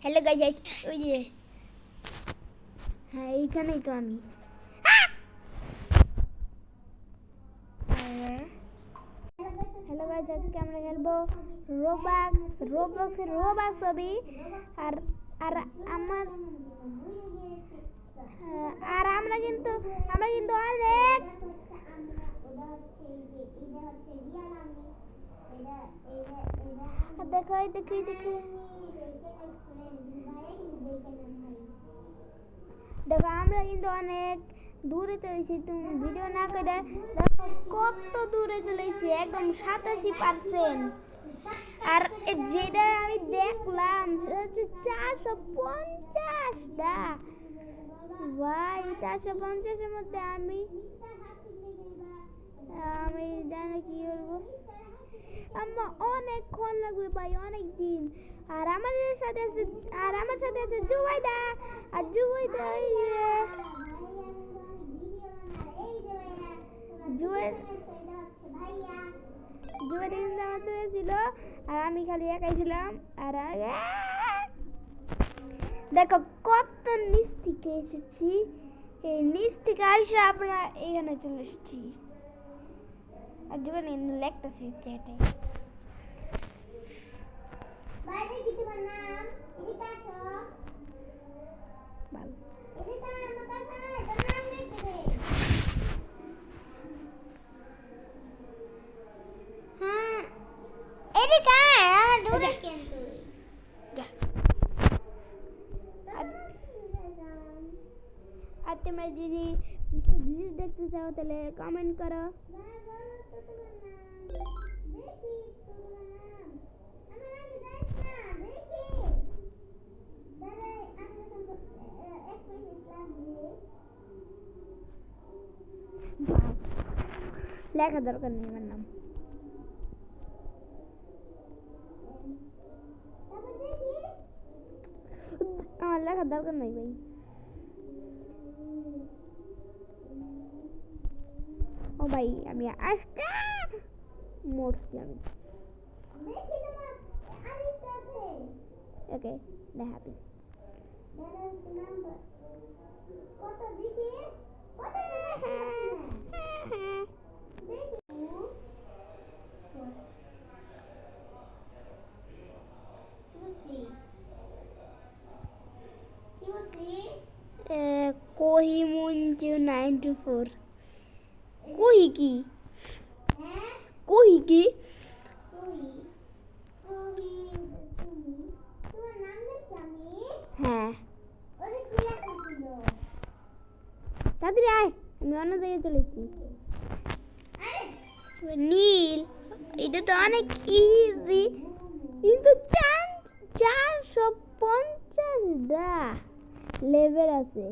Hello guys, ওই যে হ্যাঁ এইখানেই তো আমি। হ্যালো গাইস, আজকে আমরা খেলবো রোবক্সের ছবি। আর আর আমার আর আমরা কিন্তু অনেক দেখো দেখি দেখো আমরা কিন্তু অনেক দূরে চলেছি। তুমি ভিডিও না করে দেখো কত দূরে চলেছি, একদম 87%। আর যেটা আমি দেখলাম সেটা হচ্ছে 450টা। ভাই 450-এর মধ্যে আমি জানি কি করবো। আমার অনেকক্ষণ লাগবে ভাই, অনেক দিন। আর আমার সাথে আছে জুবাইদা। আর জুবাইদা কিন্তু আমার তো ছিল, আর আমি খালি একাই ছিলাম। আর দেখো কত নিচ থেকে এসেছি, এই নিচ থেকে এসে আমরা এখানে চলে এসেছি। আর জীবন লেখতেছি চ্যাটে। বাইরে কিছু নাম এদিকে আসো। ভালো এদিকে আমার কাছে তোর নাম লিখতে। হ্যাঁ এদিকে আমার দূরে কেন তুই যা। আর তোমরা যদি ভিডিও দেখতে চাও তাহলে কমেন্ট করো। লেখা দরকার নেই আমার নাম। আমার লেখার দরকার নেই ভাই। ও ভাই আমি আজকে মরছি আমি। ওকে হ্যাপি কত দেখি কত কোহিমুঞ্জু 94 কোহি কি হ্যাঁ তাড়াতাড়ি আয়, আমি অন্য জায়গায় চলেছি। নীল এটা তো অনেক ইজি, কিন্তু 450টা লেভেল আছে,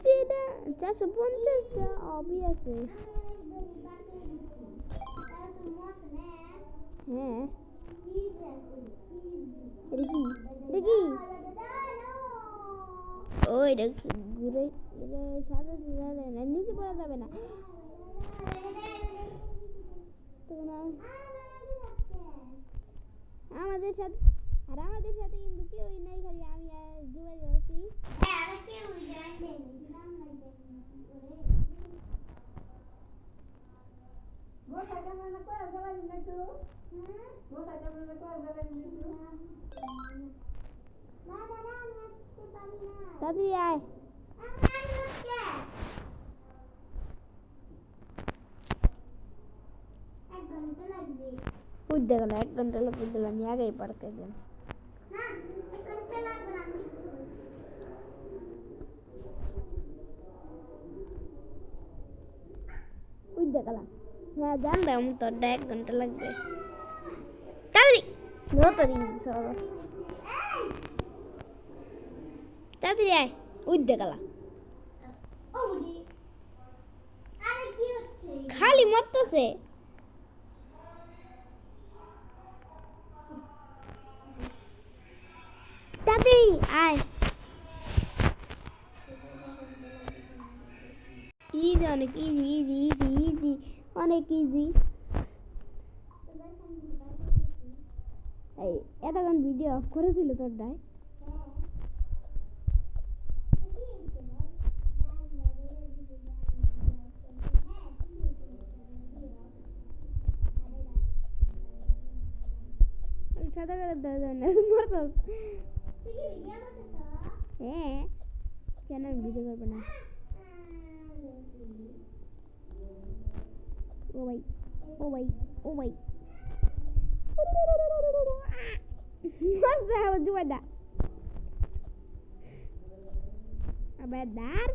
সেটা 450টা অবি আছে। হ্যাঁ দেখি ও এটা ঘুরে সাদা যাবে না, নিচে পড়া যাবে না। আমাদের সাথে কিন্তু কেউই নাই, খালি আমি আর জুবাই যাচ্ছি। তাড়াতাড়ি আয়। বুঝতে গেল 1 ঘন্টা লাগবে, দিলাম আমি আগেই পার করে দিলাম। বুঝতে গেলাম, হ্যাঁ জানতাম তোর 1 ঘন্টা লাগবে। তাড়াতাড়ি তাড়াতাড়ি আয়, বুঝতে গেলাম খালি মরতেছে। তাড়াতাড়ি আয়। ইজি, অনেক ইজি, অনেক ইজি। এই এতক্ষণ ভিডিও অফ করেছিল তোর দায় সাদা কালার দেওয়া যায় না মরতো হ্যাঁ কেন আমি ভিডিও করবো না ও ভাই ও ভাই ও ভাই masa hawa juga dah abadar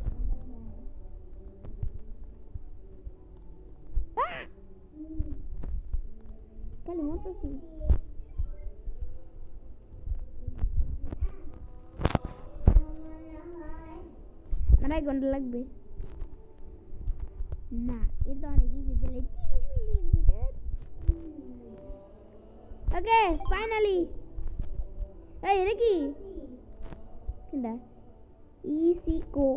kali motor sih mana gondol lagi nah itu anak ini jadi okay finally hey Ricky kenda easy go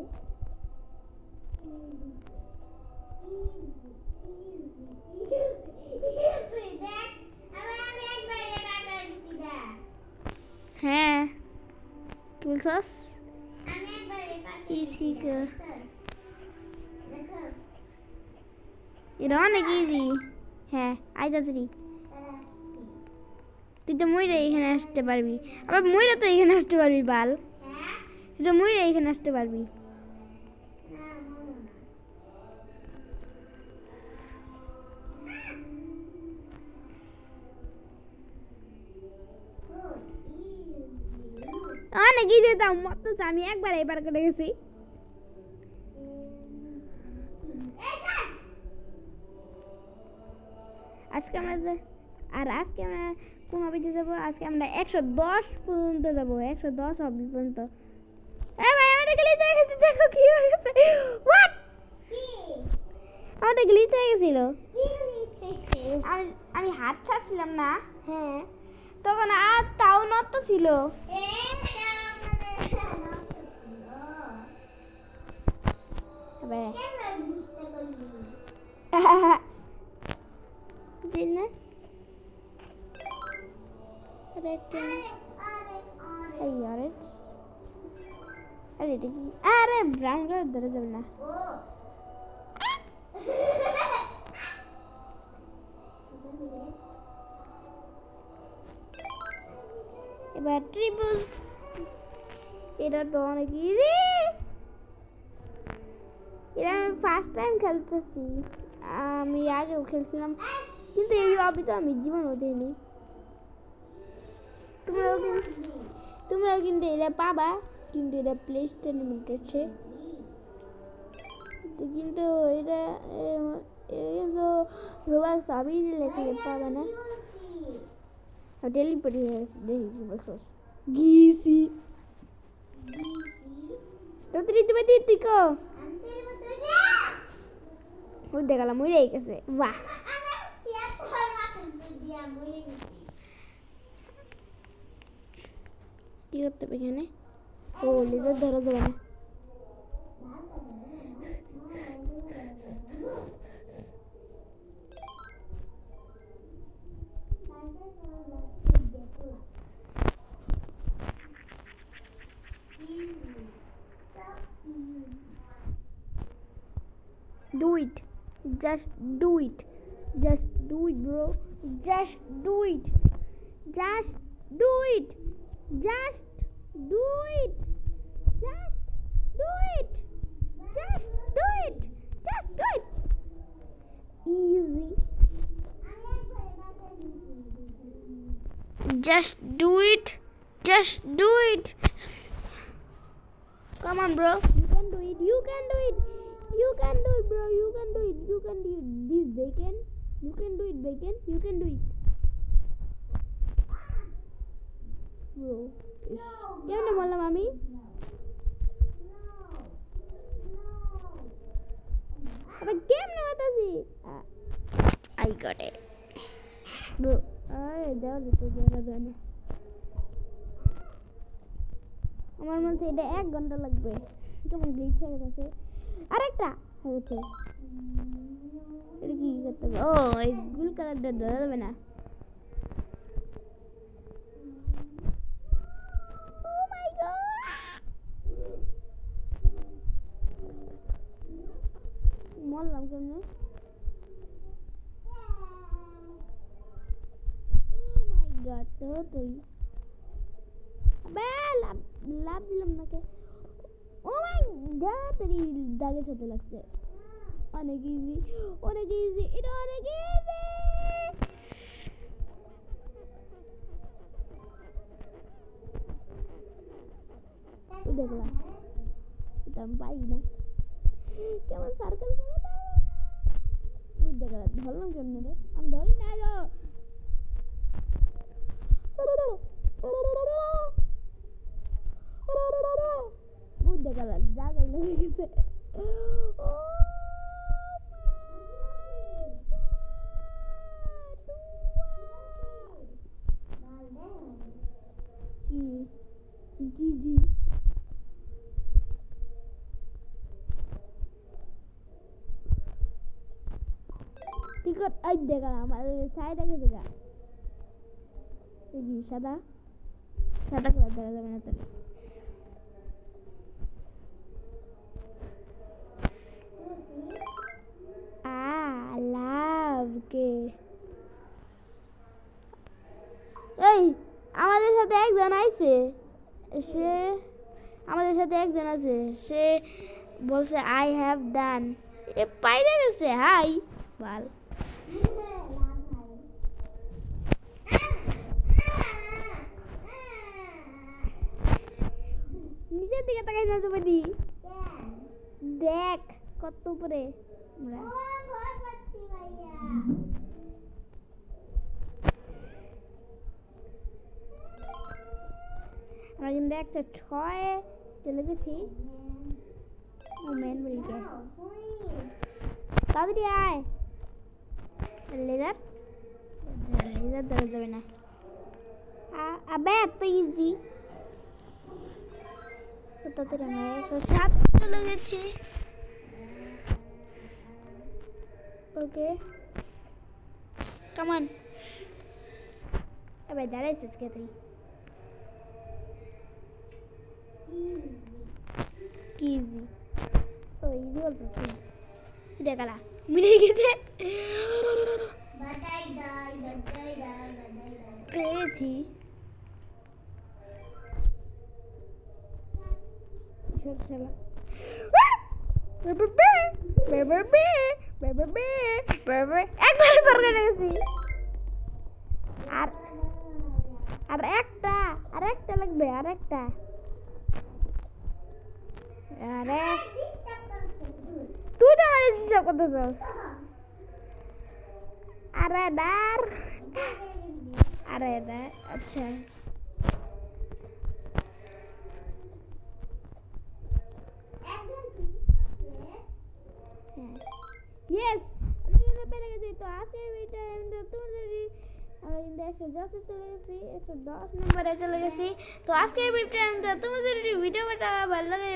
হ্যাঁ কি বলছস easy go এটা অনেক ইজি হ্যাঁ আইতাছি তুই তো মইরা এখানে আসতে পারবি আবার মইরা তো এখানে আসতে পারবি বাল তুই তো মইরা এখানে আসতে পারবি অনেক ইজি দাম মত আমি একবার এবার করে গেছি আজকে আমরা কোন অবধি যাবো আজকে আমরা 110 পর্যন্ত যাবো 110 অবধি পর্যন্ত ভাই আমাদের গ্লিচ হয়ে গেছে দেখো কি হয়ে গেছে হোয়াট আমাদের গ্লিচ হয়ে গেছিল আমি হাত ছাড়ছিলাম না হ্যাঁ তখন আর তাও নড়তে ছিল Dina अरे ब्राउन कलर धरे जब ना এবার ট্রিপল এটা তো অনেক ইজি এটা আমি ফার্স্ট টাইম খেলতেছি আমি আগেও খেলছিলাম কিন্তু এই লবি তো আমি জীবনও দেইনি তোমরাও কিন্তু এটা পাবা কিন্তু এটা প্লে স্টোরে মিলতেছে কিন্তু এটা কিন্তু রোবাক্স আমি লেখা পাবে না টেলিপোর্ট হয়ে গেছে দেখি বলছস গিসি তো তুই কো ও দেখালাম মরে গেছে বাহ কি করতে হবে এখানে ও লিজার ধরা যাবে না Do it. Just do it. Just do it, bro. Just do it. Just do it. Just do it. Just do it. Just do it. Just do it. Easy. Just do it. Just do it. Come on, bro. You can do it. You can do it. You can do it, bro. You can do it. You can do it. This bacon. You can do it, bacon. You can do it. Bro. কেমনে বললাম আমি আবার কেমনে বাতাসি I got it. Bro. আরে দাও তো জায়গা দেয় না আমার মনে হচ্ছে এটা 1 ঘন্টা লাগবে কেমন গ্লিচ হয়ে গেছে আরেকটা হচ্ছে এটা কি করতে হবে ও এই গুল কালারটা ধরা যাবে না কেমনে ও মাই গড তো তুই আবে লাভ দিলাম না কে ও মাই গড তুই দাগের সাথে লাগছে অনেক ইজি এটা অনেক ইজি দেখলাম এটা আমি পাই না কেমন সার্কেল করে দেখলাম ধরলাম কেমন রে আমি ধরি না বুঝতে গেলাম জায়গায় লেগে গেছে জি জি টিকট আই দেখা আমার সাইডে গেছে গা এই সাদা কালার দেখা যাবে না তাহলে লাভ কে এই আমাদের সাথে একজন আছে সে বলছে আই হ্যাভ ডান এ পাইরে গেছে হাই ভাল নিচের দিকে তাকাই না তুমি দেখ কত উপরে আমরা কিন্তু একটা ছয়ে চলে গেছি তাড়াতাড়ি আয় লেজার ধরা যাবে না আবে এত ইজি তাড়াতাড়ি আমরা 107 চলে গেছি ওকে কাম অন আবে দাঁড়াইছিস কে তুই কি ইজি ও ইজি বলছিস তুই দেখালা মিলে গেছে পেয়েছি একবার করে গেছি আর একটা লাগবে আরে তুই তো আমার হিসাব করতে চাস আরে আচ্ছা ইয়েস আমি কিন্তু পেরে গেছি তো আজকের ভিডিওটা তোমাদের আমরা কিন্তু 110 চলে গেছি 110 নম্বরে চলে গেছি তো আজকের ভিডিওটা তোমাদের ভিডিওটা ভালো লাগে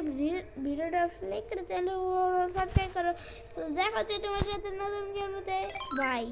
ভিডিওটা লাইক করে চ্যানেল সাবস্ক্রাইব করো তো দেখা হচ্ছে তোমার সাথে নতুন ভিডিওতে বাই